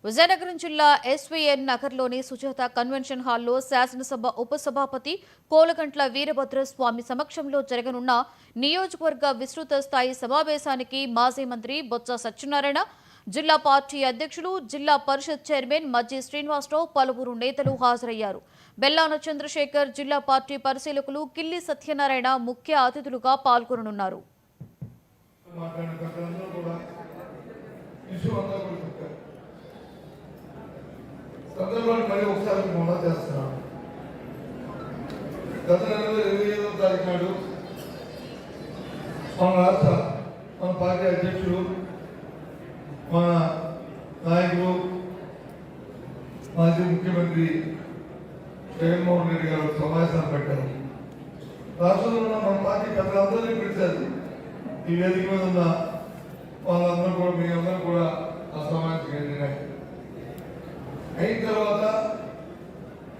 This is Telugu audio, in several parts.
విజయనగరం జిల్లా ఎస్వీఎన్ నగర్లోని సుజాత కన్వెన్షన్ హాల్లో శాసనసభ ఉపసభాపతి కోలగంట్ల వీరభద్రస్వామి సమక్షంలో జరగనున్న నియోజకవర్గ విస్తృత స్థాయి సమావేశానికి మాజీ మంత్రి బొత్స సత్యనారాయణ, జిల్లా పార్టీ అధ్యక్షులు, జిల్లా పరిషత్ చైర్మన్ మజ్జి శ్రీనివాసరావు, పలువురు నేతలు హాజరయ్యారు. బెల్లాన చంద్రశేఖర్, జిల్లా పార్టీ పరిశీలకులు కిల్లి సత్యనారాయణ ముఖ్య అతిథులుగా పాల్గొననున్నారు. సందర్భాన్ని మళ్ళీ ఒకసారి మనం చేస్తున్నాం. గత నెలలో 25వ తారీఖు నాడు మన పార్టీ అధ్యక్షులు, మన నాయకులు, మాజీ ముఖ్యమంత్రి జగన్మోహన్ రెడ్డి గారు సమావేశాన్ని పెట్టారు. రాష్ట్రంలో ఉన్న మన పార్టీ పెద్దలందరినీ పిలిచారు. ఈ వేదిక మీద ఉన్న వాళ్ళందరూ కూడా, మీ అందరూ కూడా ఆ సమావేశం వెళ్ళినాయి. అయిన తర్వాత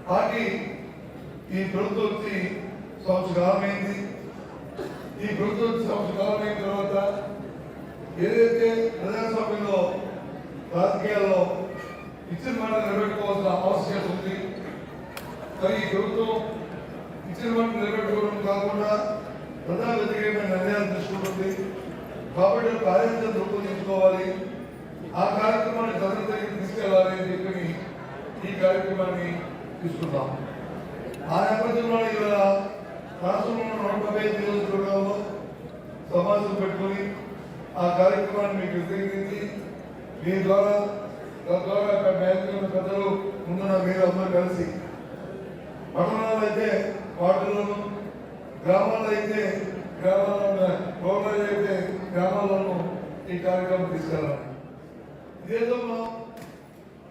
పార్టీ ఈ ప్రభుత్వం వచ్చి సంవత్సరమైంది. ఈ ప్రభుత్వం వచ్చి సంవత్సరమైన తర్వాత ఏదైతే ప్రజాస్వామ్యంలో, రాజకీయాల్లో ఇచ్చిన మాట నిలబెట్టుకోవాల్సిన ఆవశ్యకత ఉంది. మరి ఈ ప్రభుత్వం ఇచ్చిన మాట నిలబెట్టుకోవడం కాకుండా ప్రజా వ్యతిరేకమైన నిర్ణయాలు తీసుకుంటుంది. కాబట్టి కార్యాచరణ రూపొందించుకోవాలి, ఆ కార్యక్రమాన్ని ప్రజల దగ్గరికి తీసుకెళ్లాలి అని చెప్పి ఈ కార్యక్రమాన్ని తీసుకుందాం. ఆ నేపథ్యంలో ఇవాళ రాష్ట్రంలో 175 నియోజకవర్గాల్లో సమావేశం పెట్టుకొని ఆ కార్యక్రమాన్ని మీకు విస్తరించి మీ ద్వారా అక్కడ బ్యాంకుల పెద్దలు ముందున్న మీరు అందరూ కలిసి, పట్టణాలు అయితే వార్డులను, గ్రామాల్లో అయితే గ్రామాల్లో, గవర్నర్ అయితే గ్రామాల్లోనూ ఈ కార్యక్రమం తీసుకెళ్ళాలి. ఇదేదో మనం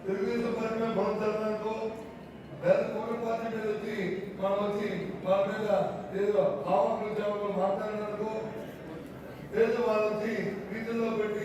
తెలుగుదేశం పార్టీ మీద బలపడడానికో లేదా కోటి పార్టీ మీద వచ్చి వాళ్ళ మీద ఏదో ఆవాహన మాట్లాడినందుకో, లేదా వాళ్ళ వచ్చి వీధుల్లో పెట్టి